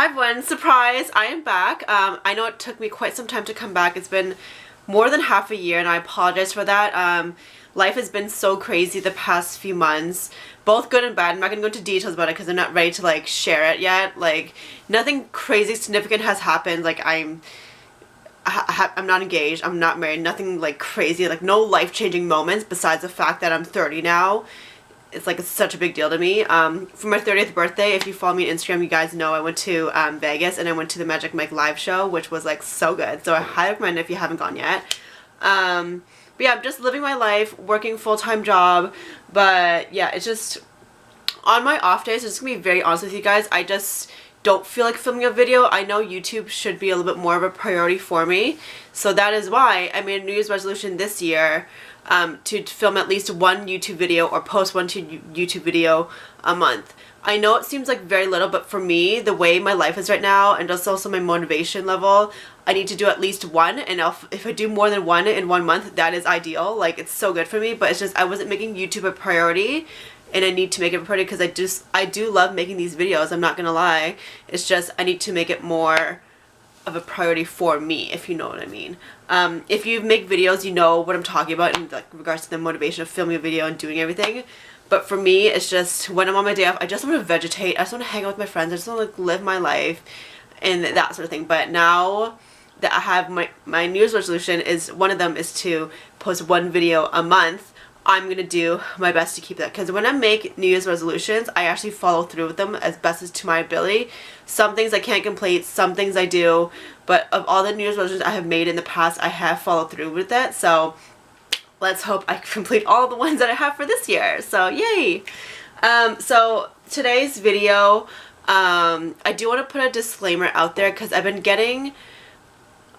Hi everyone, surprise, I am back. I know it took me quite some time to come back. It's been more than half a year and I apologize for that. Life has been so crazy the past few months, both good and bad. I'm not going to go into details about it because I'm not ready to like share it yet. Like nothing crazy significant has happened. Like I'm not engaged, I'm not married, nothing like crazy, like no life-changing moments besides the fact that I'm 30 now. It's like it's such a big deal to me. For my 30th birthday, if you follow me on Instagram, you guys know I went to Vegas and I went to the Magic Mike live show, which was like so good. So I highly recommend it if you haven't gone yet. But yeah, I'm just living my life, working full-time job. But yeah, it's just on my off days, I'm just gonna be very honest with you guys, I just don't feel like filming a video. I know YouTube should be a little bit more of a priority for me. So that is why I made a New Year's resolution this year to film at least one YouTube video or post one YouTube video a month. I know it seems like very little, but for me, the way my life is right now and just also my motivation level, I need to do at least one, and if I do more than one in 1 month, that is ideal. Like it's so good for me, but it's just I wasn't making YouTube a priority. And I need to make it a priority because I do love making these videos, I'm not gonna lie. It's just I need to make it more of a priority for me, if you know what I mean. If you make videos, you know what I'm talking about in like regards to the motivation of filming a video and doing everything. But for me, it's just when I'm on my day off, I just want to vegetate, I just want to hang out with my friends, I just want to like live my life and that sort of thing. But now that I have my New Year's resolution, is one of them is to post one video a month. I'm gonna do my best to keep that, because when I make New Year's resolutions, I actually follow through with them as best as to my ability. Some things I can't complete, some things I do, but of all the New Year's resolutions I have made in the past, I have followed through with it. So let's hope I complete all the ones that I have for this year. So yay! So today's video, I do want to put a disclaimer out there because I've been getting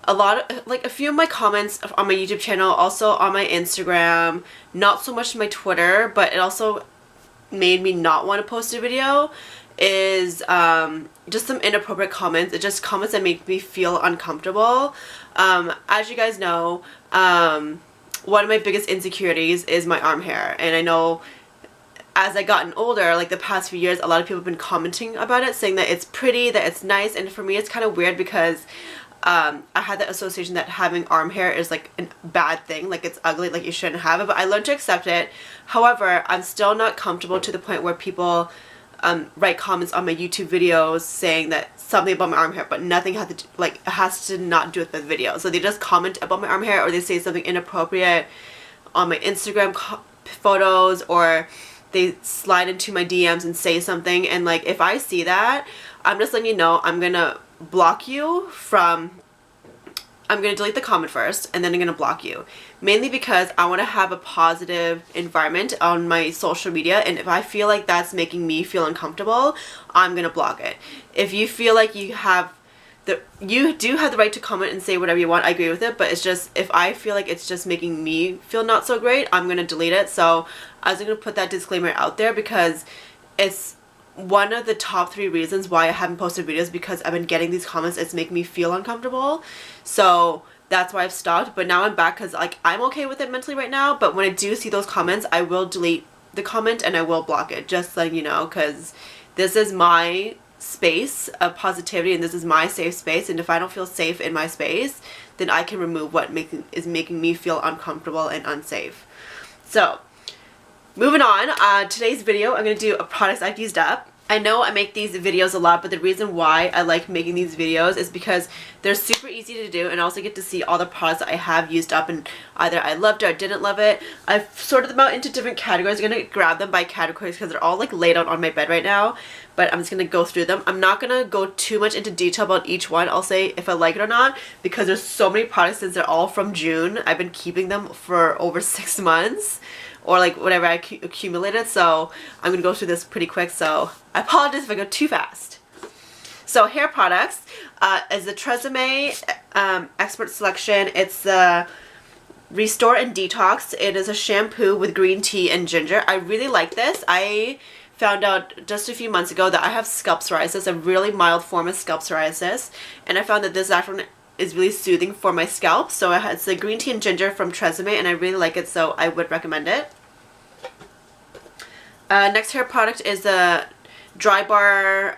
a lot of, like a few of my comments on my YouTube channel, also on my Instagram, not so much my Twitter, but it also made me not want to post a video, is just some inappropriate comments. It's just comments that make me feel uncomfortable. As you guys know, one of my biggest insecurities is my arm hair, and I know as I gotten older, like the past few years, a lot of people have been commenting about it, saying that it's pretty, that it's nice, and for me it's kind of weird because I had that association that having arm hair is like a bad thing, like it's ugly, like you shouldn't have it, but I learned to accept it. However, I'm still not comfortable to the point where people write comments on my YouTube videos saying that something about my arm hair, but nothing has to, like, it has to not do with the video. So they just comment about my arm hair, or they say something inappropriate on my Instagram photos, or they slide into my DMs and say something, and like if I see that, I'm just letting you know I'm gonna block you from, I'm gonna delete the comment first and then I'm gonna block you, mainly because I want to have a positive environment on my social media, and if I feel like that's making me feel uncomfortable, I'm gonna block it. If you feel like you do have the right to comment and say whatever you want, I agree with it, but it's just if I feel like it's just making me feel not so great, I'm gonna delete it. So I was gonna put that disclaimer out there because it's one of the top 3 reasons why I haven't posted videos, because I've been getting these comments. It's making me feel uncomfortable. So that's why I've stopped. But now I'm back because like I'm okay with it mentally right now. But when I do see those comments, I will delete the comment and I will block it. Just letting you know, because this is my space of positivity and this is my safe space. And if I don't feel safe in my space, then I can remove what is making me feel uncomfortable and unsafe. So moving on, today's video I'm going to do a products I've used up. I know I make these videos a lot, but the reason why I like making these videos is because they're super easy to do, and I also get to see all the products that I have used up and either I loved it or I didn't love it. I've sorted them out into different categories. I'm going to grab them by categories because they're all like laid out on my bed right now, but I'm just going to go through them. I'm not going to go too much into detail about each one. I'll say if I like it or not, because there's so many products since they're all from June. I've been keeping them for over 6 months. Or like whatever I accumulated, so I'm gonna go through this pretty quick, so I apologize if I go too fast. So hair products is the Tresemme Expert Selection. It's the Restore and Detox. It is a shampoo with green tea and ginger. I really like this. I found out just a few months ago that I have scalp psoriasis, a really mild form of scalp psoriasis, and I found that this actually is really soothing for my scalp. So it's the green tea and ginger from Tresemme, and I really like it, so I would recommend it. Next hair product is the Dry Bar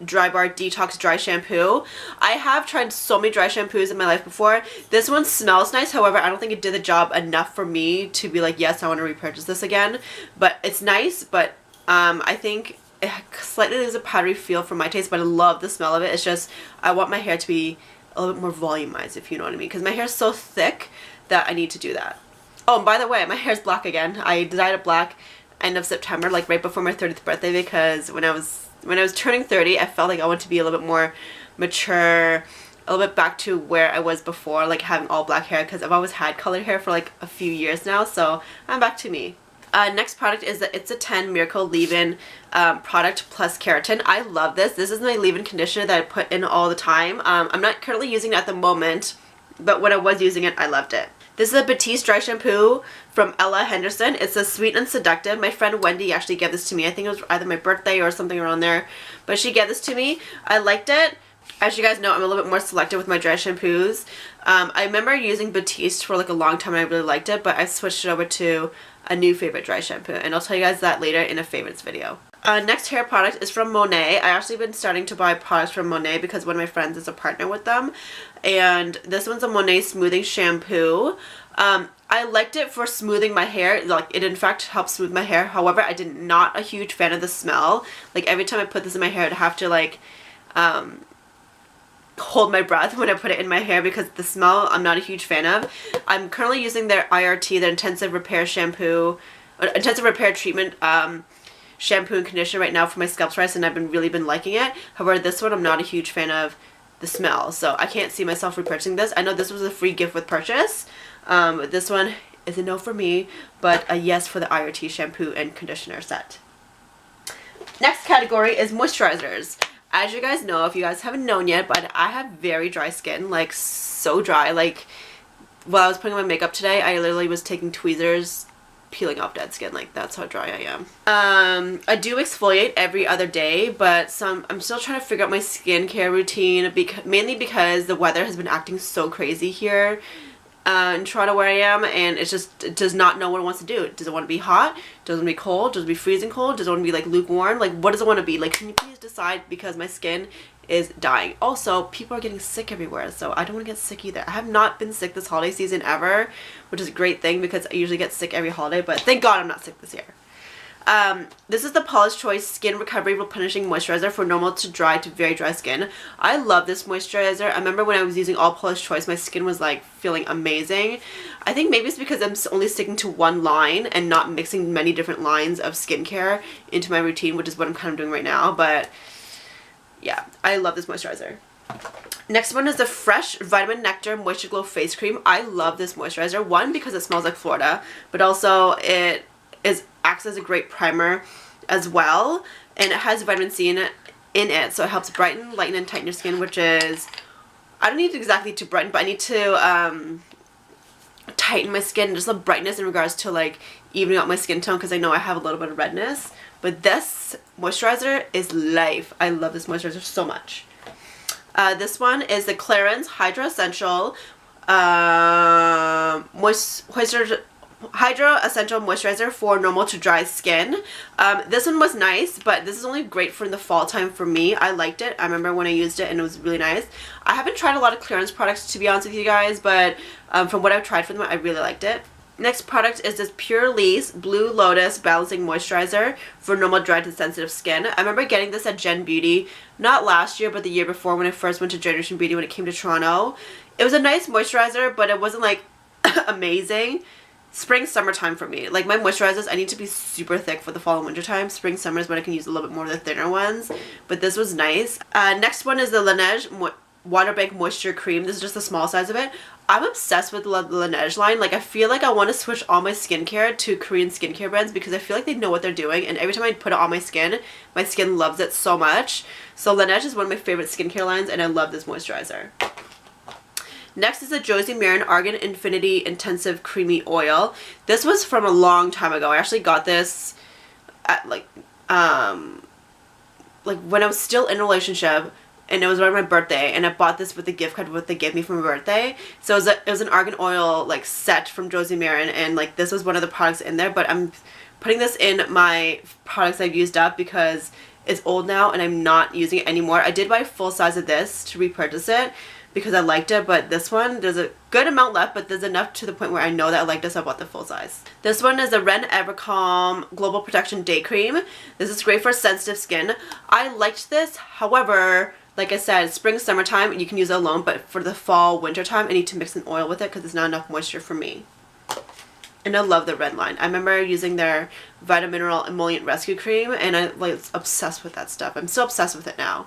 Detox Dry Shampoo. I have tried so many dry shampoos in my life before. This one smells nice, however, I don't think it did the job enough for me to be like, yes, I want to repurchase this again. But it's nice, but I think it slightly leaves a powdery feel for my taste, but I love the smell of it. It's just, I want my hair to be a little bit more volumized, if you know what I mean, because my hair is so thick that I need to do that. Oh, and by the way, my hair is black again. I dyed it black end of September, like right before my 30th birthday, because when I was turning 30, I felt like I wanted to be a little bit more mature, a little bit back to where I was before, like having all black hair, because I've always had colored hair for like a few years now, so I'm back to me. Next product is the It's a 10 Miracle Leave-In product plus keratin. I love this. This is my leave-in conditioner that I put in all the time. I'm not currently using it at the moment, but when I was using it, I loved it. This is a Batiste dry shampoo from Ella Henderson. It's a sweet and seductive. My friend Wendy actually gave this to me. I think it was either my birthday or something around there, but she gave this to me. I liked it. As you guys know, I'm a little bit more selective with my dry shampoos. I remember using Batiste for like a long time and I really liked it, but I switched it over to a new favorite dry shampoo, and I'll tell you guys that later in a favorites video. Next hair product is from Monet. I actually been starting to buy products from Monet because one of my friends is a partner with them, and this one's a Monet smoothing shampoo. I liked it for smoothing my hair. Like, it in fact helps smooth my hair. However, I did not a huge fan of the smell. Like, every time I put this in my hair, I'd have to like hold my breath when I put it in my hair because the smell I'm not a huge fan of. I'm currently using their IRT, their Intensive Repair Shampoo, Intensive Repair Treatment shampoo and conditioner right now for my scalp rise, and I've really been liking it. However, this one I'm not a huge fan of the smell, so I can't see myself repurchasing this. I know this was a free gift with purchase. This one is a no for me, but a yes for the IRT shampoo and conditioner set. Next category is moisturizers. As you guys know, if you guys haven't known yet, but I have very dry skin, like so dry. Like, while I was putting on my makeup today, I literally was taking tweezers, peeling off dead skin. Like, that's how dry I am. I do exfoliate every other day, but I'm still trying to figure out my skincare routine, mainly because the weather has been acting so crazy here in Toronto where I am, and it does not know what it wants to do. Does it want to be hot? Does it want to be cold? Does it want to be freezing cold? Does it want to be like lukewarm? Like, what does it want to be? Like, can you please decide, because my skin is dying. Also, people are getting sick everywhere, so I don't want to get sick either. I have not been sick this holiday season ever, which is a great thing because I usually get sick every holiday, but thank God I'm not sick this year. This is the Paula's Choice Skin Recovery Replenishing Moisturizer for normal to dry to very dry skin. I love this moisturizer. I remember when I was using all Paula's Choice, my skin was like feeling amazing. I think maybe it's because I'm only sticking to one line and not mixing many different lines of skincare into my routine, which is what I'm kind of doing right now, but yeah, I love this moisturizer. Next one is the Fresh Vitamin Nectar Moisture Glow Face Cream. I love this moisturizer. One, because it smells like Florida, but also it acts as a great primer as well, and it has vitamin C in it, so it helps brighten, lighten, and tighten your skin, which is, I don't need exactly to brighten, but I need to tighten my skin, just a brightness in regards to like evening out my skin tone, because I know I have a little bit of redness. But this moisturizer is life. I love this moisturizer so much. This one is the Clarins Hydra Essential Hydra Essential Moisturizer for normal to dry skin. This one was nice, but this is only great for the fall time for me. I liked it. I remember when I used it and it was really nice. I haven't tried a lot of Clarins products, to be honest with you guys, but from what I've tried from them, I really liked it. Next product is this Pure Lease Blue Lotus Balancing Moisturizer for normal, dry, to sensitive skin. I remember getting this at Gen Beauty, not last year, but the year before when I first went to Generation Beauty when it came to Toronto. It was a nice moisturizer, but it wasn't like amazing. Spring, summertime for me. Like, my moisturizers, I need to be super thick for the fall and winter time. Spring, summer is when I can use a little bit more of the thinner ones, but this was nice. Next one is the Laneige Water Bank Moisture Cream. This is just the small size of it. I'm obsessed with the Laneige line. Like, I feel like I want to switch all my skincare to Korean skincare brands because I feel like they know what they're doing, and every time I put it on my skin loves it so much. So Laneige is one of my favorite skincare lines, and I love this moisturizer. Next is the Josie Maran Argan Infinity Intensive Creamy Oil. This was from a long time ago. I actually got this at like when I was still in a relationship, and it was around my birthday, and I bought this with the gift card what they gave me for my birthday. So it was an argan oil like set from Josie Maran, and like this was one of the products in there, but I'm putting this in my products I've used up because is old now and I'm not using it anymore. I did buy a full size of this to repurchase it because I liked it, but this one, there's a good amount left, but there's enough to the point where I know that I like this, so I bought the full size. This one is the Ren Evercalm Global Protection Day Cream. This is great for sensitive skin. I liked this, however, like I said, spring, summertime, you can use it alone, but for the fall, winter time, I need to mix an oil with it because there's not enough moisture for me. And I love the Ren line. I remember using their Vitamineral Emollient Rescue Cream, and I was obsessed with that stuff. I'm still obsessed with it now.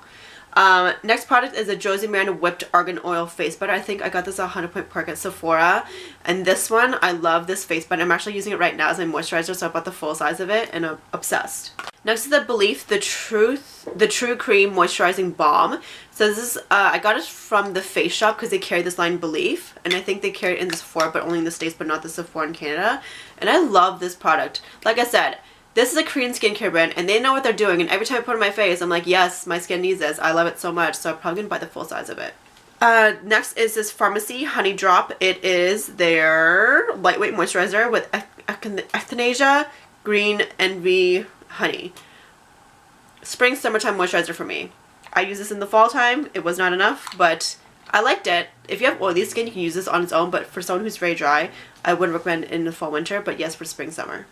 Next product is a Josie Maran Whipped Argan Oil Face Butter. I think I got this at 100 Point Park at Sephora. And this one, I love this face butter. I'm actually using it right now as my moisturizer, so I bought the full size of it, and I'm obsessed. Next is the Belief the True Cream Moisturizing Balm. So this is, I got it from the Face Shop because they carry this line Belief. And I think they carry it in the Sephora, but only in the States, but not the Sephora in Canada. And I love this product. Like I said, this is a Korean skincare brand, and they know what they're doing, and every time I put it on my face, I'm like, yes, my skin needs this. I love it so much, so I'm probably going to buy the full size of it. Next is this Pharmacy Honey Drop. It is their lightweight moisturizer with Echinacea Green Envy Honey. Spring, summertime moisturizer for me. I use this in the fall time. It was not enough, but I liked it. If you have oily skin, you can use this on its own, but for someone who's very dry, I wouldn't recommend it in the fall, winter, but yes, for spring, summer.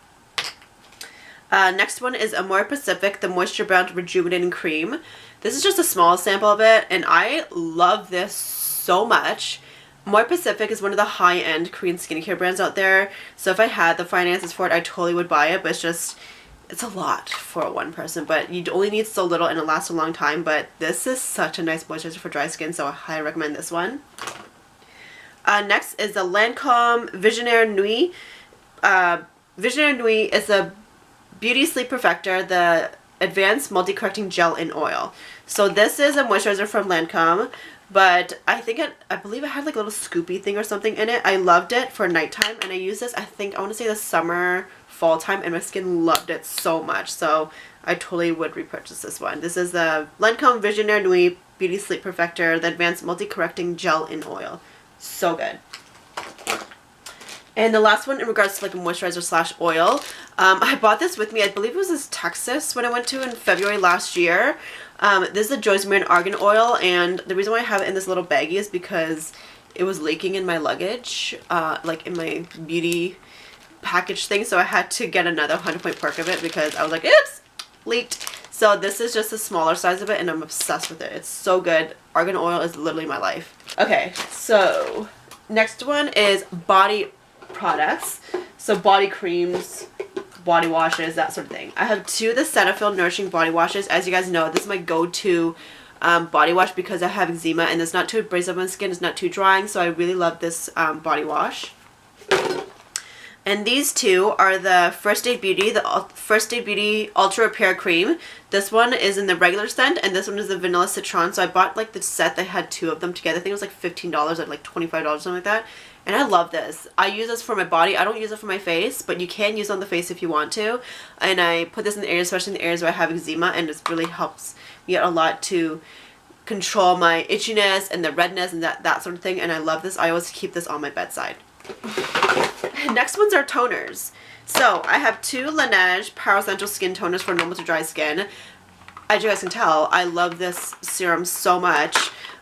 Next one is Amore Pacific, the Moisture Bound Rejuvenating Cream. This is just a small sample of it, and I love this so much. Amore Pacific is one of the high-end Korean skincare brands out there, so if I had the finances for it, I totally would buy it, but it's a lot for one person, but you only need so little and it lasts a long time, but this is such a nice moisturizer for dry skin, so I highly recommend this one. Next is the Lancome Visionnaire Nuit. Visionnaire Nuit is a Beauty Sleep Perfector, the Advanced Multi-Correcting Gel in Oil. So this is a moisturizer from Lancome, but I believe it had like a little scoopy thing or something in it. I loved it for nighttime, and I used this, I want to say the summer, fall time, and my skin loved it so much. So I totally would repurchase this one. This is the Lancome Visionnaire Nuit Beauty Sleep Perfector, the Advanced Multi-Correcting Gel in Oil. So good. And the last one in regards to like a moisturizer slash oil, I bought this with me. I believe it was this Texas when I went to in February last year. This is the Josie Maran Argan Oil, and the reason why I have it in this little baggie is because it was leaking in my luggage, like in my beauty package thing, so I had to get another 100 Point Park of it because I was like, oops, leaked. So this is just a smaller size of it, and I'm obsessed with it. It's so good. Argan oil is literally my life. Okay, so next one is body products. So body creams, body washes, that sort of thing. I have two of the Cetaphil Nourishing Body Washes. As you guys know, this is my go-to body wash because I have eczema and it's not too abrasive on my skin, it's not too drying, so I really love this body wash. And these two are the First Aid Beauty, Ultra Repair Cream. This one is in the regular scent, and this one is the Vanilla Citron. So I bought like the set that had two of them together. I think it was like $15 or like $25, something like that. And I love this. I use this for my body. I don't use it for my face, but you can use it on the face if you want to. And I put this in the areas, especially in the areas where I have eczema, and it really helps me out a lot to control my itchiness and the redness and that sort of thing. And I love this. I always keep this on my bedside. Next ones are toners. So I have two Laneige Power Essential Skin Toners for normal to dry skin. As you guys can tell, I love this serum so much.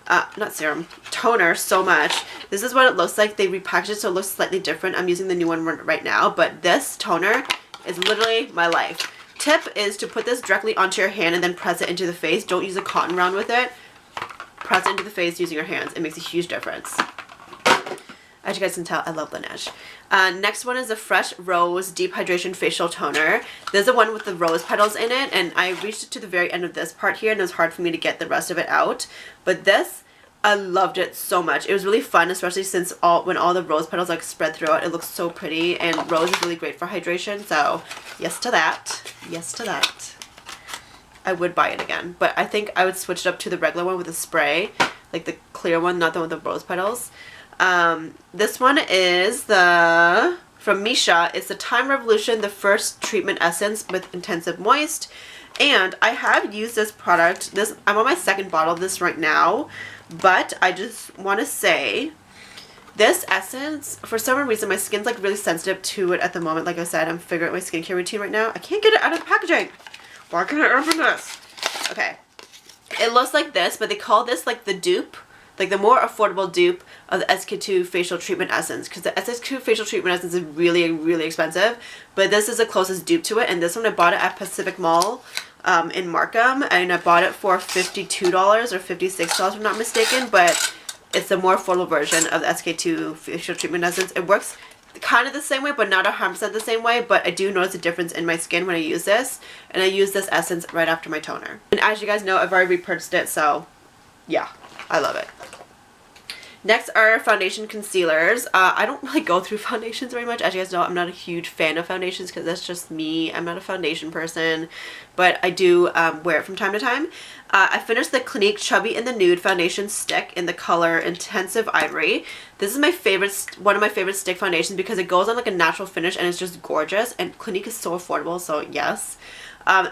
Not serum, toner so much. This is what it looks like. They repackaged it so it looks slightly different. I'm using the new one right now, but this toner is literally my life. Tip is to put this directly onto your hand and then press it into the face. Don't use a cotton round with it. Press it into the face using your hands. It makes a huge difference. As you guys can tell, I love Laneige. Next one is the Fresh Rose Deep Hydration Facial Toner. There's the one with the rose petals in it, and I reached it to the very end of this part here, and it was hard for me to get the rest of it out. But this, I loved it so much. It was really fun, especially since when all the rose petals like spread throughout. It looks so pretty, and rose is really great for hydration, so yes to that. Yes to that. I would buy it again, but I think I would switch it up to the regular one with the spray, like the clear one, not the one with the rose petals. This one is from Misha. It's the Time Revolution, the First Treatment Essence with Intensive Moist. And I have used this product. I'm on my second bottle of this right now. But I just want to say, this essence, for some reason, my skin's like really sensitive to it at the moment. Like I said, I'm figuring out my skincare routine right now. I can't get it out of the packaging. Why can't I open this? Okay. It looks like this, but they call this like the dupe. Like the more affordable dupe of the SK-II Facial Treatment Essence. Because the SK-II Facial Treatment Essence is really, really expensive. But this is the closest dupe to it. And this one I bought it at Pacific Mall in Markham. And I bought it for $52 or $56 if I'm not mistaken. But it's the more affordable version of the SK-II Facial Treatment Essence. It works kind of the same way, but not 100% the same way. But I do notice a difference in my skin when I use this. And I use this essence right after my toner. And as you guys know, I've already repurchased it. So yeah, I love it. Next are foundation concealers. I don't really go through foundations very much. As you guys know, I'm not a huge fan of foundations because that's just me. I'm not a foundation person, but I do wear it from time to time. I finished the Clinique Chubby in the Nude foundation stick in the color Intensive Ivory. This is my favorite, one of my favorite stick foundations because it goes on like a natural finish and it's just gorgeous. And Clinique is so affordable, so yes.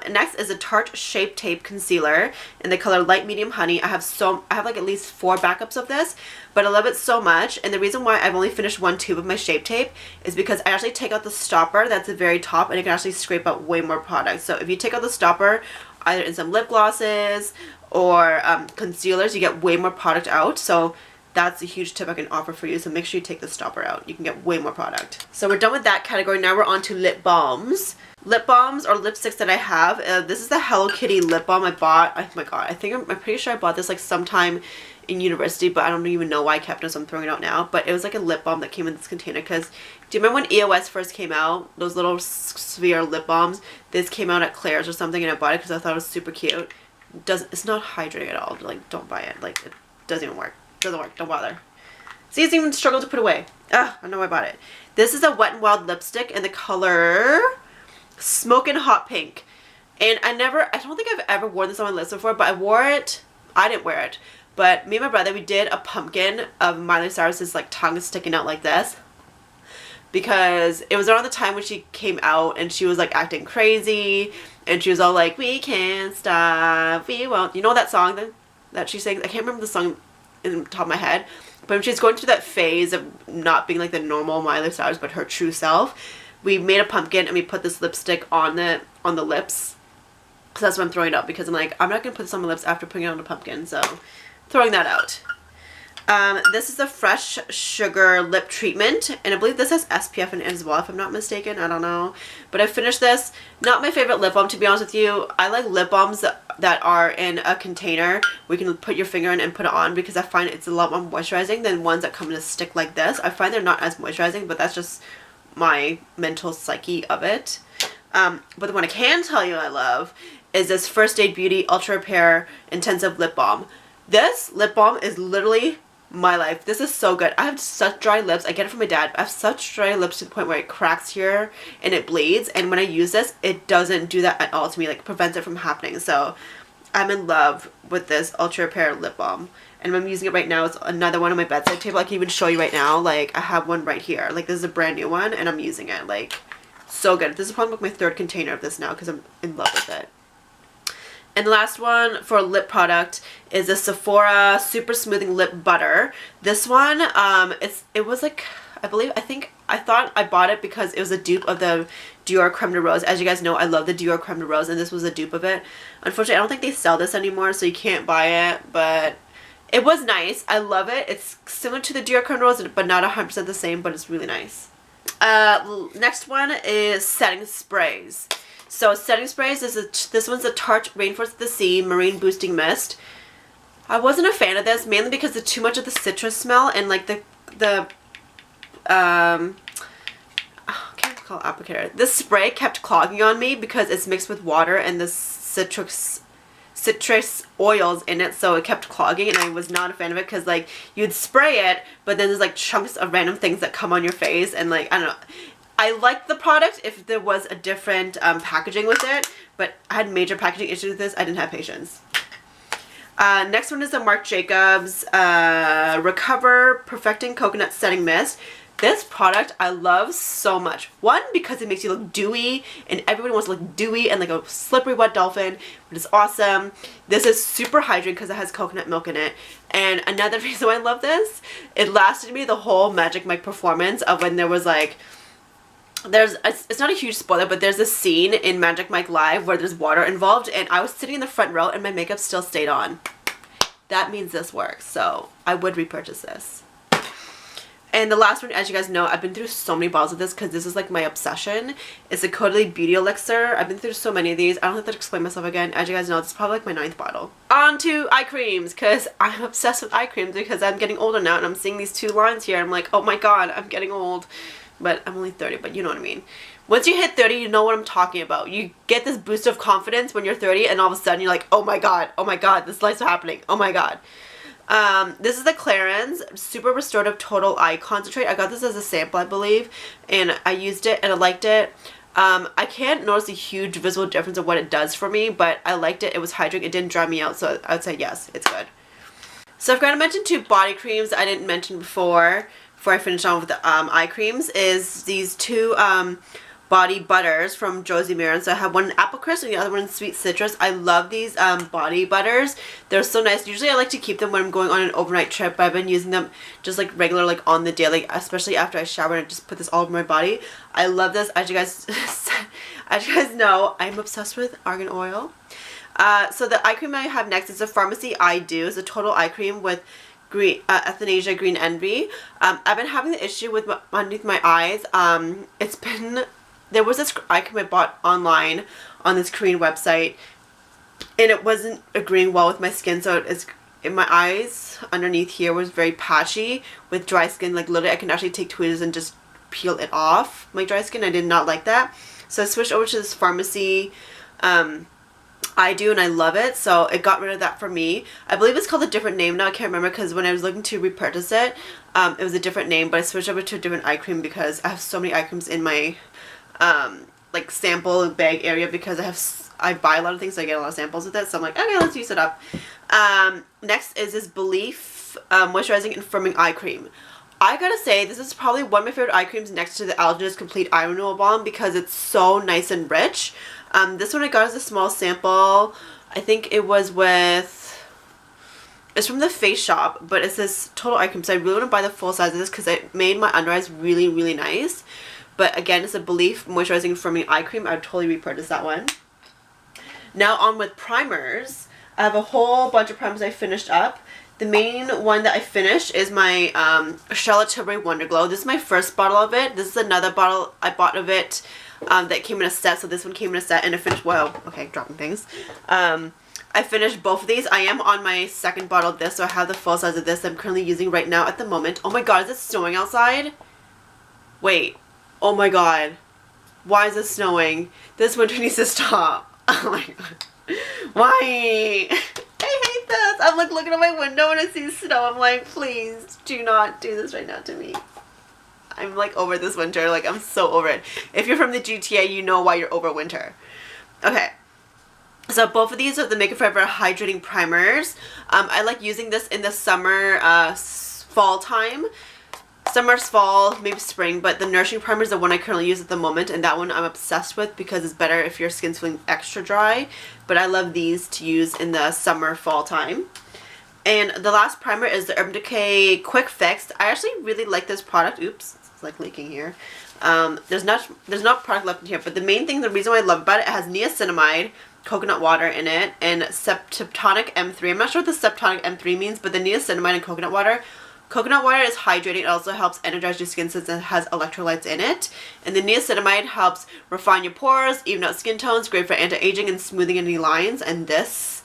Next is a Tarte Shape Tape Concealer in the color Light Medium Honey. I have like at least 4 backups of this, but I love it so much. And the reason why I've only finished 1 tube of my Shape Tape is because I actually take out the stopper that's at the very top and it can actually scrape out way more product. So if you take out the stopper, either in some lip glosses or concealers, you get way more product out. So that's a huge tip I can offer for you. So make sure you take the stopper out. You can get way more product. So we're done with that category. Now we're on to lip balms. Lip balms or lipsticks that I have. This is the Hello Kitty lip balm I bought. Oh my god, I'm pretty sure I bought this like sometime in university, but I don't even know why I kept it, so I'm throwing it out now. But it was like a lip balm that came in this container because do you remember when EOS first came out? Those little sphere lip balms? This came out at Claire's or something and I bought it because I thought it was super cute. It's not hydrating at all. Like, don't buy it. Like, it doesn't even work. Doesn't work. Don't bother. See, it's even struggled to put away. Ah, I know I bought it. This is a Wet n Wild lipstick in the color Smokin' Hot Pink. And I don't think I've ever worn this on my lips before, but I wore it. I didn't wear it. But me and my brother, we did a pumpkin of Miley Cyrus's like tongue sticking out like this. Because it was around the time when she came out and she was like acting crazy. And she was all like, we can't stop, we won't. You know that song that she sings? I can't remember the song in the top of my head. But when she's going through that phase of not being like the normal Miley Cyrus, but her true self, we made a pumpkin and we put this lipstick on the lips. So that's why I'm throwing it out, because I'm like, I'm not going to put this on my lips after putting it on a pumpkin. So throwing that out. This is the Fresh Sugar Lip Treatment, and I believe this has SPF in it as well, if I'm not mistaken. I don't know. But I finished this. Not my favorite lip balm, to be honest with you. I like lip balms that are in a container where you can put your finger in and put it on, because I find it's a lot more moisturizing than ones that come in a stick like this. I find they're not as moisturizing, but that's just my mental psyche of it. But the one I can tell you I love is this First Aid Beauty Ultra Repair Intensive Lip Balm. This lip balm is literally my life. This is so good. I have such dry lips. I get it from my dad. I have such dry lips to the point where it cracks here and it bleeds, and when I use this, it doesn't do that at all to me. Like, prevents it from happening. So I'm in love with this Ultra Repair lip balm, and I'm using it right now. It's another one on my bedside table. I can even show you right now. Like, I have one right here. Like, this is a brand new one and I'm using it. Like, so good. This is probably my 3rd container of this now because I'm in love with it. And the last one for a lip product is the Sephora Super Smoothing Lip Butter. This one, it was like, I thought I bought it because it was a dupe of the Dior Creme de Rose. As you guys know, I love the Dior Creme de Rose, and this was a dupe of it. Unfortunately, I don't think they sell this anymore, so you can't buy it, but it was nice. I love it. It's similar to the Dior Creme de Rose, but not 100% the same, but it's really nice. Next one is setting sprays. So setting sprays, this one's a Tarte Rainforest of the Sea Marine Boosting Mist. I wasn't a fan of this, mainly because of too much of the citrus smell, and like I can't call it applicator. This spray kept clogging on me because it's mixed with water and the citrus oils in it, so it kept clogging, and I was not a fan of it because like you'd spray it, but then there's like chunks of random things that come on your face, and like, I don't know. I liked the product if there was a different packaging with it, but I had major packaging issues with this. I didn't have patience. Next one is the Marc Jacobs Recover Perfecting Coconut Setting Mist. This product I love so much. One, because it makes you look dewy, and everybody wants to look dewy and like a slippery wet dolphin, which is awesome. This is super hydrating because it has coconut milk in it. And another reason why I love this, it lasted me the whole Magic Mike performance of when there was like, it's not a huge spoiler, but there's a scene in Magic Mike Live where there's water involved, and I was sitting in the front row and my makeup still stayed on. That means this works, so I would repurchase this. And the last one, as you guys know, I've been through so many bottles of this because this is like my obsession. It's a Caudalie Beauty Elixir. I've been through so many of these. I don't have to explain myself again. As you guys know, this is probably like my 9th bottle. On to eye creams, because I'm obsessed with eye creams because I'm getting older now and I'm seeing these 2 lines here. I'm like, oh my god, I'm getting old. But I'm only 30, but you know what I mean. Once you hit 30, you know what I'm talking about. You get this boost of confidence when you're 30 and all of a sudden you're like, oh my god, this life's happening, oh my god. This is the Clarins Super Restorative Total Eye Concentrate. I got this as a sample, I believe, and I used it and I liked it. I can't notice a huge visible difference of what it does for me, but I liked it. It was hydrating. It didn't dry me out, so I would say yes, it's good. So I've got to mention 2 body creams I didn't mention before I finish on with the eye creams, is these 2 body butters from Josie Maran. So I have one in apple crisp and the other one in sweet citrus. I love these body butters. They're so nice. Usually I like to keep them when I'm going on an overnight trip, but I've been using them just like regular, like on the daily, especially after I shower, and I just put this all over my body. I love this. As you guys know, I'm obsessed with argan oil. So the eye cream I have next is a Pharmacy Eye Dew. It's a total eye cream with green Echinacea Green Envy. I've been having the issue with underneath my eyes. There was this eye cream I bought online on this Korean website, and it wasn't agreeing well with my skin, so in my eyes underneath here was very patchy with dry skin. Like literally I can actually take tweezers and just peel it off my dry skin. I did not like that, so I switched over to this Pharmacy I do, and I love it, so it got rid of that for me. I believe it's called a different name now. I can't remember because when I was looking to repurchase it, it was a different name, but I switched over to a different eye cream because I have so many eye creams in my like sample bag area, because I buy a lot of things, so I get a lot of samples with it, so I'm like, okay, let's use it up. Next is this Belief Moisturizing and Firming Eye Cream. I gotta say, this is probably one of my favorite eye creams next to the Allergist Complete Eye Renewal Balm because it's so nice and rich. This one I got as a small sample. I think it was it's from the Face Shop, but it's this total eye cream, so I really want to buy the full size of this because it made my under eyes really, really nice. But again, it's a Belief Moisturizing and Firming Eye Cream. I would totally repurchase that one. Now on with primers. I have a whole bunch of primers I finished up. The main one that I finished is my Charlotte Tilbury Wonder Glow. This is my first bottle of it. This is another bottle I bought of it that came in a set. So this one came in a set, and I finished, well, okay, dropping things. I finished both of these. I am on my 2nd bottle of this, so I have the full size of this I'm currently using right now at the moment. Oh my god, is it snowing outside? Wait. Oh my god. Why is it snowing? This winter needs to stop. Oh my god. Why? I hate this. I'm like looking at my window and I see snow. I'm like, please do not do this right now to me. I'm like over this winter. Like, I'm so over it. If you're from the GTA, you know why you're over winter. Okay. So both of these are the Makeup Forever Hydrating Primers. I like using this in the summer, fall time. Summer's fall, maybe spring, but the Nourishing Primer is the one I currently use at the moment, and that one I'm obsessed with because it's better if your skin's feeling extra dry. But I love these to use in the summer, fall time. And the last primer is the Urban Decay Quick Fix. I actually really like this product. Oops, it's like leaking here. There's not product left in here, but the main thing, the reason why I love about it has niacinamide, coconut water in it, and Septonic M3. I'm not sure what the Septonic M3 means, but the niacinamide and coconut water. Coconut water is hydrating. It also helps energize your skin since it has electrolytes in it. And the niacinamide helps refine your pores, even out skin tones, great for anti-aging and smoothing any lines. And this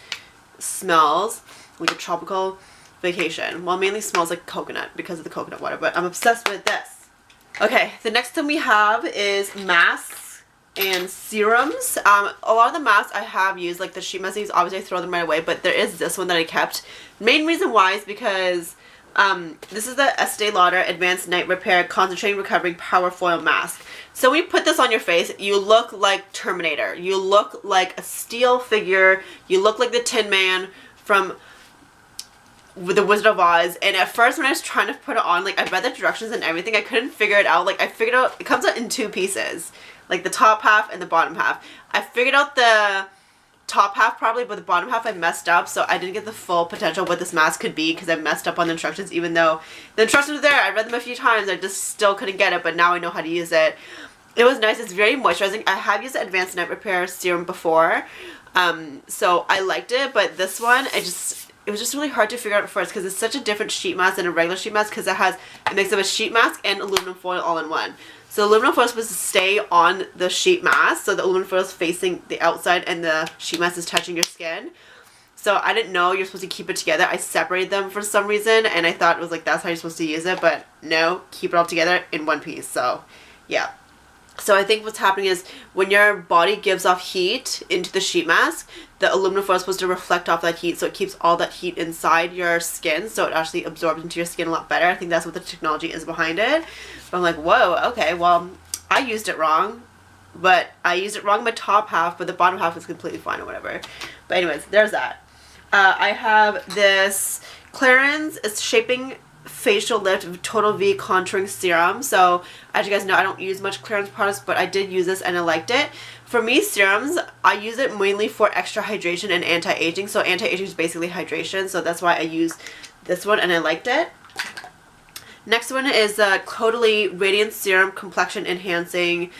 smells like a tropical vacation. Well, it mainly smells like coconut because of the coconut water, but I'm obsessed with this. Okay, the next thing we have is masks and serums. A lot of the masks I have used, like the sheet masks, obviously I throw them right away, but there is this one that I kept. Main reason why is because this is the Estee Lauder Advanced Night Repair Concentrating Recovering Power Foil Mask. So when you put this on your face, you look like Terminator. You look like a steel figure. You look like the Tin Man from The Wizard of Oz. And at first when I was trying to put it on, like I read the directions and everything, I couldn't figure it out. Like I figured out, it comes out in 2 pieces. Like the top half and the bottom half. I figured out the top half probably, but the bottom half I messed up, so I didn't get the full potential of what this mask could be because I messed up on the instructions, even though the instructions were there. I read them a few times, I just still couldn't get it, but now I know how to use it. It was nice. It's very moisturizing. I have used the Advanced Night Repair Serum before, so I liked it, but this one, it was just really hard to figure out at first because it's such a different sheet mask than a regular sheet mask because it has a mix of a sheet mask and aluminum foil all in one. So aluminum foil is supposed to stay on the sheet mask, so the aluminum foil is facing the outside and the sheet mask is touching your skin. So I didn't know you're supposed to keep it together. I separated them for some reason, and I thought it was like that's how you're supposed to use it, but no, keep it all together in one piece. So yeah. So I think what's happening is when your body gives off heat into the sheet mask, the aluminum foil is supposed to reflect off that heat, so it keeps all that heat inside your skin, so it actually absorbs into your skin a lot better. I think that's what the technology is behind it. But I'm like, whoa, okay, well, I used it wrong, but I used it wrong in my top half, but the bottom half is completely fine or whatever. But anyways, there's that. I have this Clarins, it's Shaping Facial Lift Total V Contouring Serum. So as you guys know, I don't use much Clarins products, but I did use this and I liked it. For me, serums, I use it mainly for extra hydration and anti-aging. So anti-aging is basically hydration, so that's why I use this one and I liked it. Next one is the Totally Radiant Serum Complexion Enhancing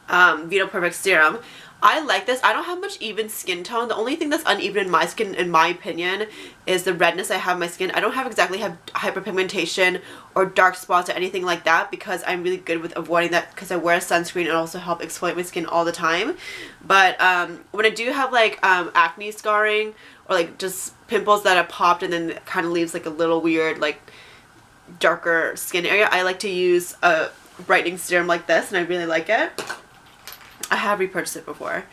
Veto Perfect Serum. I like this. I don't have much even skin tone. The only thing that's uneven in my skin, in my opinion, is the redness I have in my skin. I don't exactly have hyperpigmentation or dark spots or anything like that because I'm really good with avoiding that because I wear sunscreen and also help exfoliate my skin all the time. But when I do have like acne scarring or like just pimples that have popped and then it kind of leaves like a little weird like darker skin area, I like to use a brightening serum like this and I really like it. I have repurchased it before.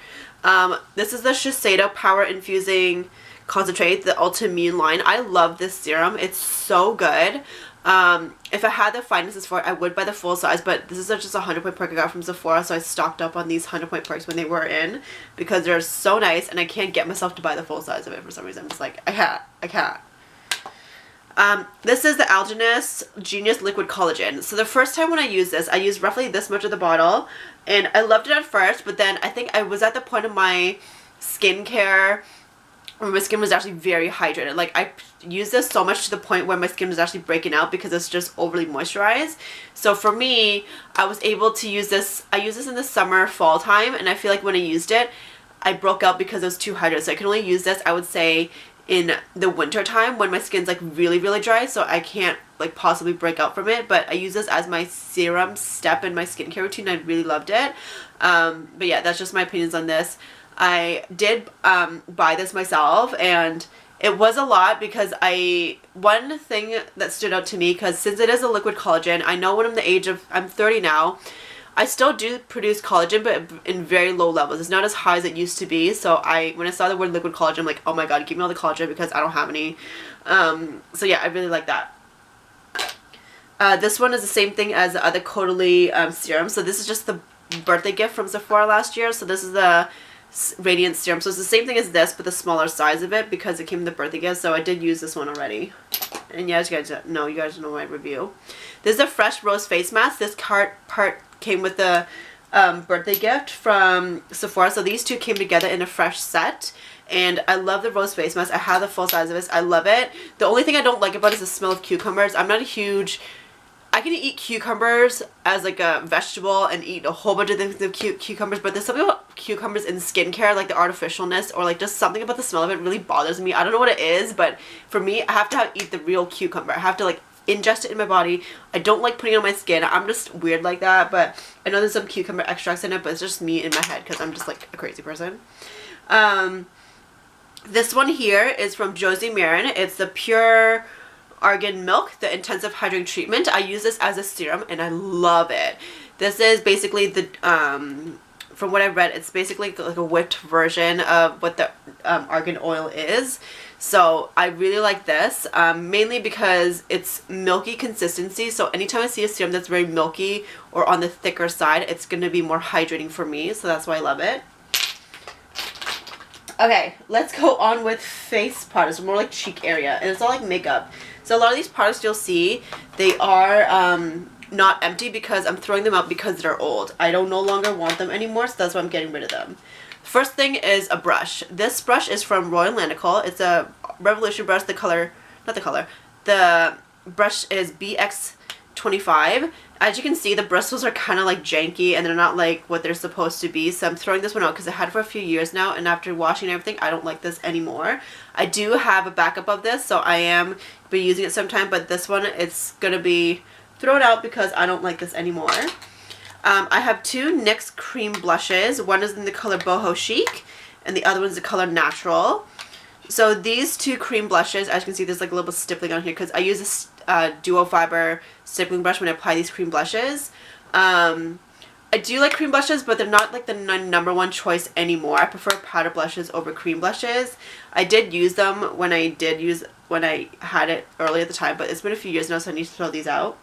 This is the Shiseido Power Infusing Concentrate, the Ultimune line. I love this serum. It's so good. If I had the finances for it, I would buy the full size, but this is just a 100-point perk I got from Sephora, so I stocked up on these 100-point perks when they were in because they're so nice, and I can't get myself to buy the full size of it for some reason. I'm just like, I can't. This is the Algenist Genius Liquid Collagen. So the first time when I used this, I used roughly this much of the bottle, and I loved it at first, but then I think I was at the point of my skincare where my skin was actually very hydrated. Like I used this so much to the point where my skin was actually breaking out because it's just overly moisturized. So for me, I was able to use this. I used this in the summer, fall time, and I feel like when I used it, I broke out because it was too hydrated. So I can only use this, I would say, in the winter time when my skin's like really dry, so I can't like possibly break out from it. But I use this as my serum step in my skincare routine. I really loved it. But yeah, that's just my opinions on this. I did buy this myself, and it was a lot because one thing that stood out to me, because since it is a liquid collagen, I know when I'm 30 now, I still do produce collagen, but in very low levels. It's not as high as it used to be. So when I saw the word liquid collagen, I'm like, oh my god, give me all the collagen because I don't have any. So yeah, I really like that. This one is the same thing as the other Totally serum. So this is just the birthday gift from Sephora last year. So this is the Radiant Serum. So it's the same thing as this, but the smaller size of it because it came in the birthday gift. So I did use this one already. And yeah, you guys know my review. This is a Fresh Rose Face Mask. This part came with the birthday gift from Sephora. So these two came together in a fresh set. And I love the rose face mask. I have the full size of this. I love it. The only thing I don't like about it is the smell of cucumbers. I'm not a huge... I can eat cucumbers as like a vegetable and eat a whole bunch of things with cucumbers, but there's something about cucumbers in skincare, like the artificialness or like just something about the smell of it really bothers me. I don't know what it is, but for me, I have to eat the real cucumber. I have to like ingest it in my body. I don't like putting it on my skin. I'm just weird like that, but I know there's some cucumber extracts in it, but it's just me in my head because I'm just like a crazy person. This one here is from Josie Marin. It's the Pure Argan Milk, the Intensive Hydrating Treatment. I use this as a serum and I love it. This is basically the, from what I've read, it's basically like a whipped version of what the argan oil is. So I really like this, mainly because it's milky consistency. So anytime I see a serum that's very milky or on the thicker side, it's going to be more hydrating for me. So that's why I love it. Okay, let's go on with face products, more like cheek area, and it's all like makeup. So a lot of these products you'll see, they are not empty because I'm throwing them out because they're old. I don't no longer want them anymore, so that's why I'm getting rid of them. First thing is a brush. This brush is from Royal Landical. It's a Revolution brush. The brush is $1.25. As you can see, the bristles are kind of like janky and they're not like what they're supposed to be. So I'm throwing this one out because I had it for a few years now, and after washing everything, I don't like this anymore. I do have a backup of this, so I am be using it sometime, but this one, it's going to be thrown out because I don't like this anymore. I have two NYX cream blushes. One is in the color Boho Chic and the other one is the color Natural. So these two cream blushes, as you can see, there's like a little bit of stippling on here because I use this duo fiber stippling brush when I apply these cream blushes. I do like cream blushes, but they're not like the number one choice anymore. I prefer powder blushes over cream blushes. I did use them when I had it early at the time, but it's been a few years now, so I need to throw these out.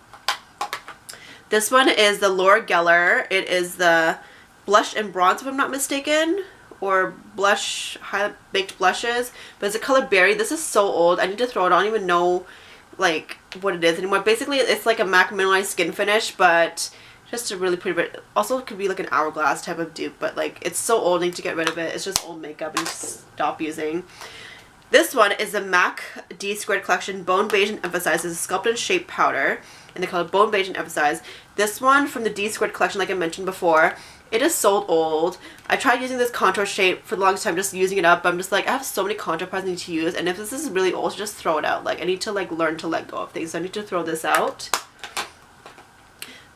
This one is the Laura Geller. It is the Blush and Bronze, if I'm not mistaken, or Blush High Baked Blushes, but it's a color Berry. This is so old. I need to throw it. I don't even know like what it is anymore. Basically, it's like a MAC mineralized skin finish, but just a really pretty bit. Also, it could be like an Hourglass type of dupe, but like it's so old, I need to get rid of it. It's just old makeup and stop using. This one is the MAC D Squared Collection Bone Beige and Emphasize. It's a Sculpt and Shape powder in the color Bone Beige and Emphasize. This one from the D Squared Collection, like I mentioned before, it is so old. I tried using this contour shape for the longest time, just using it up, but I'm just like, I have so many contour palettes I need to use, and if this is really old, just throw it out. Like, I need to like learn to let go of things, so I need to throw this out.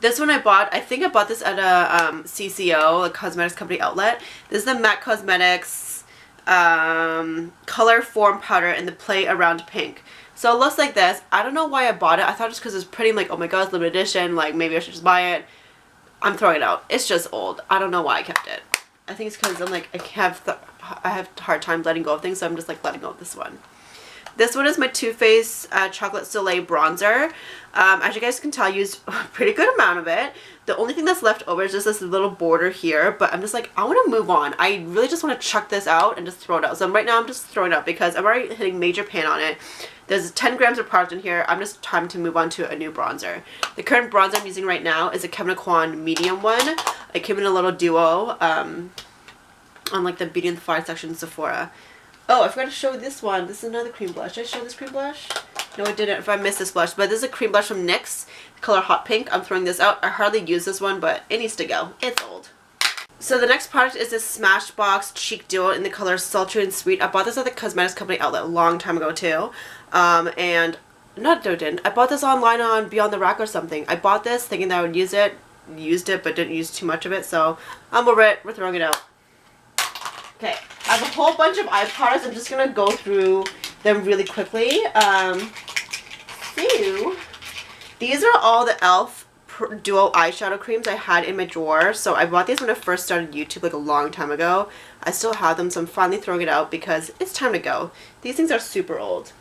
This one I bought, I think I bought this at a CCO, a cosmetics company outlet. This is the MAC Cosmetics Color Form Powder in the Play Around Pink. So it looks like this. I don't know why I bought it. I thought just because it's pretty, I'm like, oh my god, it's limited edition, like maybe I should just buy it. I'm throwing it out. It's just old. I don't know why I kept it. I think it's because I'm like, I have a hard time letting go of things, so I'm just like letting go of this one. This one is my Too Faced Chocolate Soleil Bronzer. As you guys can tell, I used a pretty good amount of it. The only thing that's left over is just this little border here, but I'm just like, I want to move on. I really just want to chuck this out and just throw it out. So right now I'm just throwing it out because I'm already hitting major pan on it. There's 10 grams of product in here. I'm just time to move on to a new bronzer. The current bronzer I'm using right now is a Kevyn Aucoin medium one. It came in a little duo on like the Beauty and the Fire section in Sephora. Oh, I forgot to show this one. This is another cream blush. Did I show this cream blush? No, I didn't. If I missed this blush. But this is a cream blush from NYX, color Hot Pink. I'm throwing this out. I hardly use this one, but it needs to go. It's old. So the next product is this Smashbox Cheek Duo in the color Sultry and Sweet. I bought this at the cosmetics company outlet a long time ago too. And not didn't. I bought this online on Beyond the Rack or something. I bought this thinking that I would use it. Used it, but didn't use too much of it. So I'm over it. We're throwing it out. Okay, I have a whole bunch of eye products. I'm just going to go through them really quickly. So, these are all the e.l.f. Duo eyeshadow creams I had in my drawer. So I bought these when I first started YouTube like a long time ago. I still have them, so I'm finally throwing it out because it's time to go. These things are super old.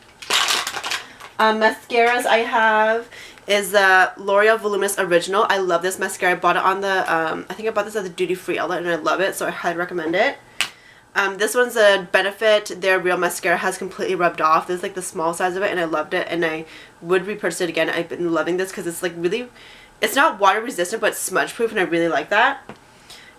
Mascaras I have is the L'Oreal Voluminous Original. I love this mascara. I bought it on the, I think I bought this at the Duty Free outlet and I love it, so I highly recommend it. This one's a Benefit. Their Real Mascara has completely rubbed off. This is like the small size of it and I loved it and I would repurchase it again. I've been loving this because it's like really, it's not water resistant but smudge proof and I really like that.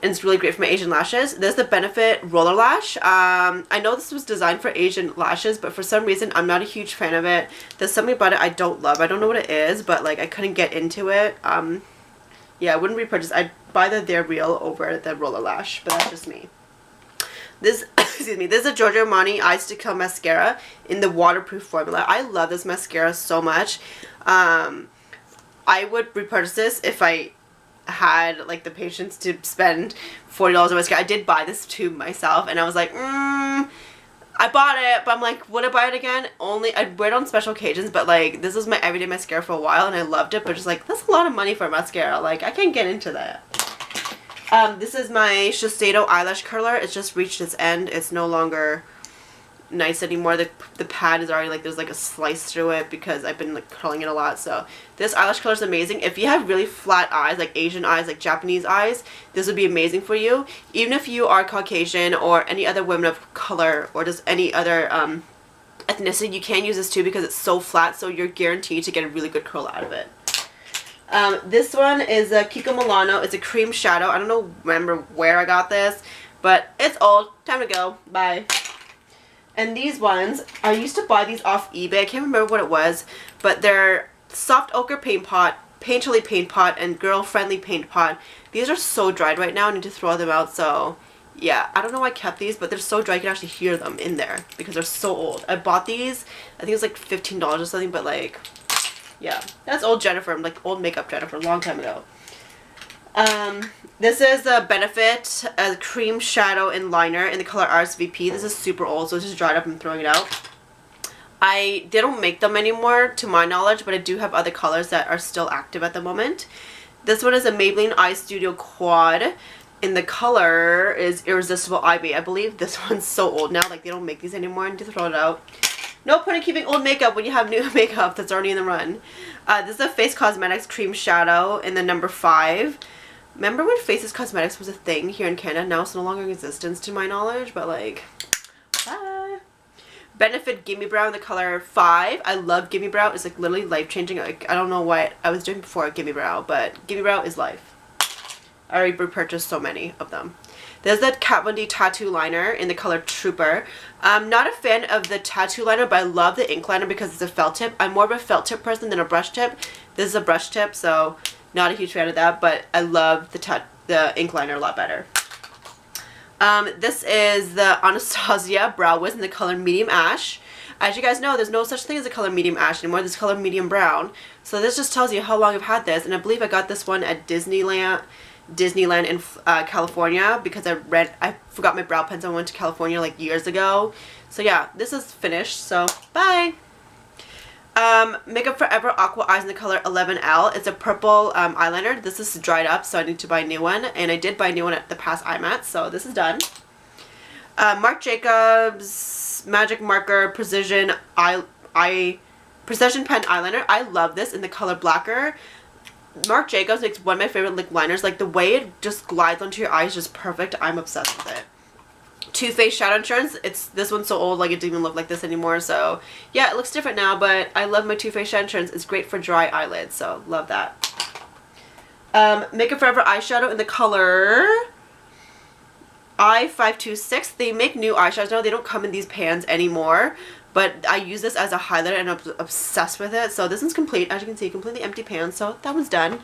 And it's really great for my Asian lashes. There's the Benefit Roller Lash. I know this was designed for Asian lashes, but for some reason I'm not a huge fan of it. There's something about it I don't love. I don't know what it is, but like I couldn't get into it. Yeah, I wouldn't repurchase. I'd buy They're Real over the Roller Lash, but that's just me. This, excuse me, this is a Giorgio Armani Eyes to Kill mascara in the waterproof formula. I love this mascara so much. I would repurchase this if I had like the patience to spend $40 on mascara. I did buy this too myself and I was like, I bought it, but I'm like, would I buy it again? Only, I'd wear it on special occasions, but like, this was my everyday mascara for a while and I loved it, but just like, that's a lot of money for a mascara. Like, I can't get into that. This is my Shiseido eyelash curler. It's just reached its end. It's no longer nice anymore. The pad is already like, there's like a slice through it because I've been like curling it a lot. So this eyelash curler is amazing. If you have really flat eyes, like Asian eyes, like Japanese eyes, this would be amazing for you. Even if you are Caucasian or any other women of color or just any other ethnicity, you can use this too because it's so flat, so you're guaranteed to get a really good curl out of it. This one is a Kiko Milano. It's a cream shadow. I don't remember where I got this, but it's old. Time to go. Bye. And these ones, I used to buy these off eBay. I can't remember what it was, but they're soft ochre paint pot Painterly Paint Pot and Girl Friendly Paint Pot. These are so dried right now. I need to throw them out, so yeah. I don't know why I kept these, but they're so dry you can actually hear them in there because they're so old. I bought these, I think it was like $15 or something, but like, yeah. That's old Jennifer, like old makeup Jennifer, a long time ago. This is the Benefit Cream Shadow and Liner in the color RSVP. This is super old, so it's just dried up and throwing it out. They don't make them anymore to my knowledge, but I do have other colors that are still active at the moment. This one is a Maybelline Eye Studio Quad, and the color is Irresistible Ivy. I believe this one's so old now, like they don't make these anymore. I need to throw it out. No point in keeping old makeup when you have new makeup that's already in the run. This is a Face Cosmetics Cream Shadow in the number 5. Remember when Faces Cosmetics was a thing here in Canada? Now it's no longer in existence to my knowledge, but like, bye. Benefit Gimme Brow in the color 5. I love Gimme Brow. It's like literally life-changing. Like, I don't know what I was doing before Gimme Brow, but Gimme Brow is life. I already repurchased so many of them. There's that Kat Von D tattoo liner in the color Trooper. I'm not a fan of the tattoo liner, but I love the ink liner because it's a felt tip. I'm more of a felt tip person than a brush tip. This is a brush tip, so not a huge fan of that, but I love the ink liner a lot better. This is the Anastasia Brow Wiz in the color Medium Ash. As you guys know, there's no such thing as a color Medium Ash anymore. There's color Medium Brown. So this just tells you how long I've had this, and I believe I got this one at Disneyland in California because I forgot my brow pencil. I went to California like years ago. So yeah, this is finished, so bye. Makeup Forever Aqua Eyes in the color 11L. It's a purple eyeliner. This is dried up, so I need to buy a new one. And I did buy a new one at the past IMAT, so this is done. Marc Jacobs Magic Marker Precision Precision Pen Eyeliner. I love this in the color Blacker. Marc Jacobs makes one of my favorite lip liners. Like the way it just glides onto your eyes is just perfect. I'm obsessed with it. Too Faced Shadow Insurance. This one's so old, like it doesn't even look like this anymore. So yeah, it looks different now, but I love my Too Faced Shadow Insurance. It's great for dry eyelids, so love that. Makeup Forever eyeshadow in the color I526. They make new eyeshadows now. They don't come in these pans anymore, but I use this as a highlighter and I'm obsessed with it. So this one's complete. As you can see, completely empty pan, so that one's done.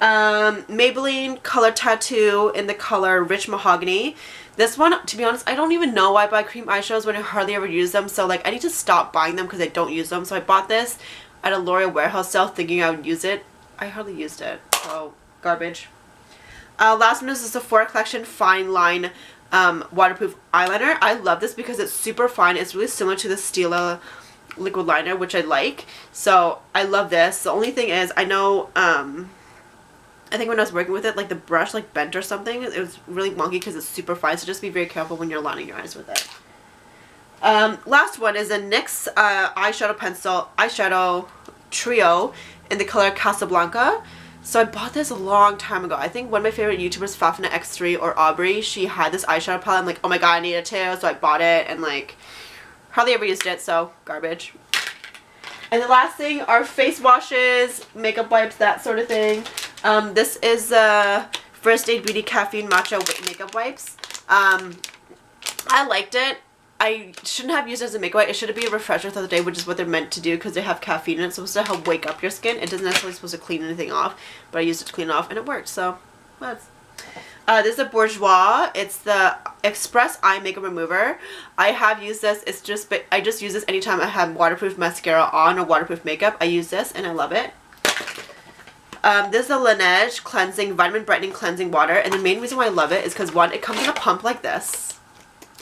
Maybelline Color Tattoo in the color Rich Mahogany. This one, to be honest, I don't even know why I buy cream eyeshadows when I hardly ever use them. So like I need to stop buying them because I don't use them. So I bought this at a L'Oreal warehouse sale thinking I would use it. I hardly used it. So garbage. Last one is the Sephora Collection Fine Line waterproof eyeliner. I love this because it's super fine. It's really similar to the Stila liquid liner, which I like. So I love this. The only thing is I know I think when I was working with it, like the brush like bent or something. It was really wonky because it's super fine, so just be very careful when you're lining your eyes with it. Last one is a NYX eyeshadow trio in the color Casablanca. So I bought this a long time ago. I think one of my favorite YouTubers, Fafna X3 or Aubrey, she had this eyeshadow palette. I'm like, oh my god, I need it too. So I bought it and like hardly ever used it, so garbage. And the last thing are face washes, makeup wipes, that sort of thing. This is First Aid Beauty Caffeine Matcha Makeup Wipes. I liked it. I shouldn't have used it as a makeup wipe. It should be a refresher throughout the day, which is what they're meant to do because they have caffeine in it. It's supposed to help wake up your skin. It doesn't necessarily supposed to clean anything off, but I used it to clean it off and it worked. So, that's. This is a Bourjois. It's the Express Eye Makeup Remover. I have used this. I just use this anytime I have waterproof mascara on or waterproof makeup. I use this and I love it. This is a Laneige Cleansing Vitamin Brightening Cleansing Water, and the main reason why I love it is because one, it comes in a pump like this,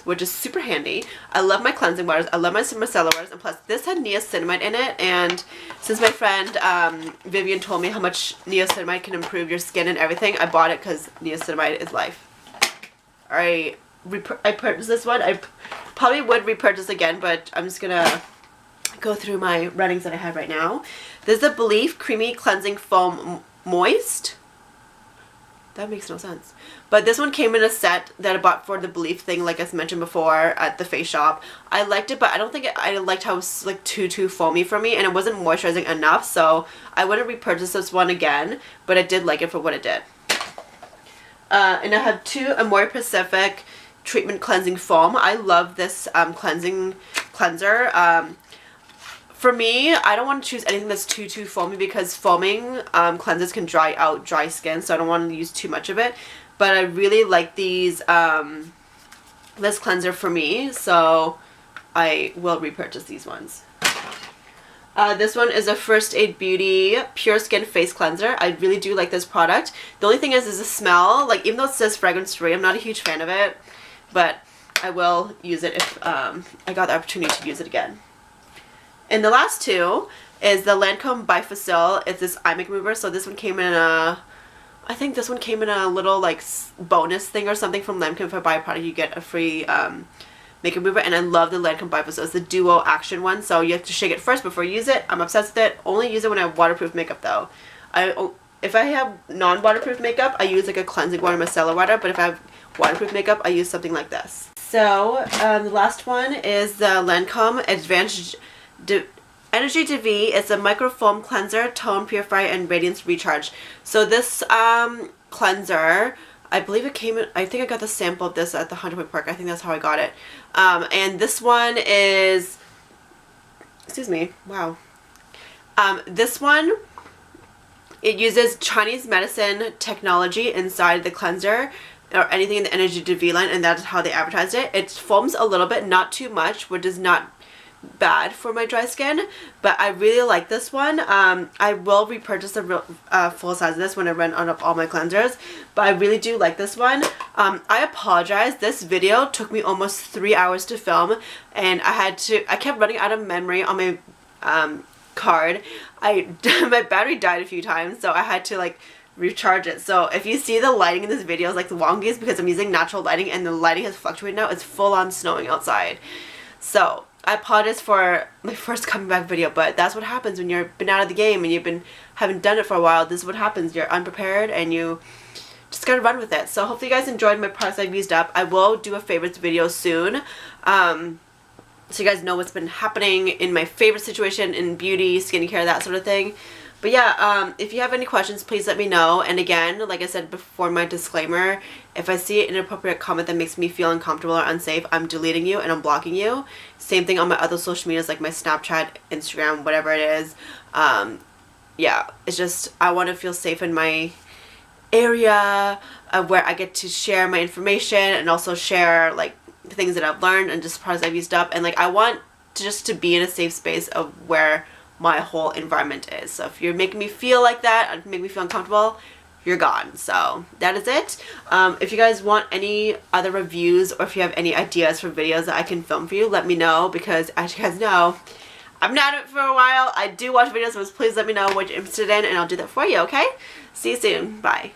which is super handy. I love my cleansing waters. I love my micellar waters, and plus this had niacinamide in it, and since my friend Vivian told me how much niacinamide can improve your skin and everything, I bought it because niacinamide is life. I purchased this one. I probably would repurchase again, but I'm just gonna go through my runnings that I have right now. This is the Belief Creamy Cleansing Foam Moist. That makes no sense. But this one came in a set that I bought for the Belief thing, like I mentioned before, at the face shop. I liked it, but I don't think I liked how it was like too foamy for me, and it wasn't moisturizing enough, so I wouldn't repurchase this one again, but I did like it for what it did. And I have two Amore Pacific Treatment Cleansing Foam. I love this cleanser. For me, I don't want to choose anything that's too foamy because foaming cleansers can dry out dry skin, so I don't want to use too much of it. But I really like these this cleanser for me, so I will repurchase these ones. This one is a First Aid Beauty Pure Skin Face Cleanser. I really do like this product. The only thing is the smell. Like, even though it says fragrance free, I'm not a huge fan of it, but I will use it if I got the opportunity to use it again. And the last two is the Lancome Bifacil. It's this eye makeup remover. So this one came in a, I think this one came in a little like bonus thing or something from Lancome. If I buy a product, you get a free makeup remover. And I love the Lancome Bifacil. It's the duo action one. So you have to shake it first before you use it. I'm obsessed with it. Only use it when I have waterproof makeup though. If I have non-waterproof makeup, I use like a cleansing water, micellar water. But if I have waterproof makeup, I use something like this. So the last one is the Lancome Advanced Energy DV. It's a microfoam cleanser, tone purifier, and radiance recharge. So this cleanser, I believe it came in, I think I got the sample of this at the Hunter Point Park. I think that's how I got it. And this one is, excuse me, wow. This one, it uses Chinese medicine technology inside the cleanser or anything in the Energy DV line, and that's how they advertised it. It foams a little bit, not too much, which is not bad for my dry skin, but I really like this one. I will repurchase the full size of this when I run out of all my cleansers, but I really do like this one. I apologize, this video took me almost 3 hours to film, and I kept running out of memory on my card. My battery died a few times, so I had to like recharge it. So if you see the lighting in this video is like the wonkiest because I'm using natural lighting and the lighting has fluctuated now. It's full on snowing outside. So I apologize for my first coming back video, but that's what happens when you've been out of the game and haven't done it for a while. This is what happens. You're unprepared and you just gotta run with it. So hopefully you guys enjoyed my products I've used up. I will do a favorites video soon. So you guys know what's been happening in my favorite situation in beauty, skincare, that sort of thing. But yeah, if you have any questions, please let me know. And again, like I said before, my disclaimer, if I see an inappropriate comment that makes me feel uncomfortable or unsafe, I'm deleting you and I'm blocking you. Same thing on my other social medias like my Snapchat, Instagram, whatever it is. Yeah, it's just, I want to feel safe in my area where I get to share my information and also share like the things that I've learned and just products I've used up. And like, I want to be in a safe space of where my whole environment is. So if you're making me feel like that and make me feel uncomfortable, you're gone. So that is it. If you guys want any other reviews or if you have any ideas for videos that I can film for you, let me know, because as you guys know, I've been at it for a while. I do watch videos, so please let me know what you're interested in and I'll do that for you, okay? See you soon. Bye.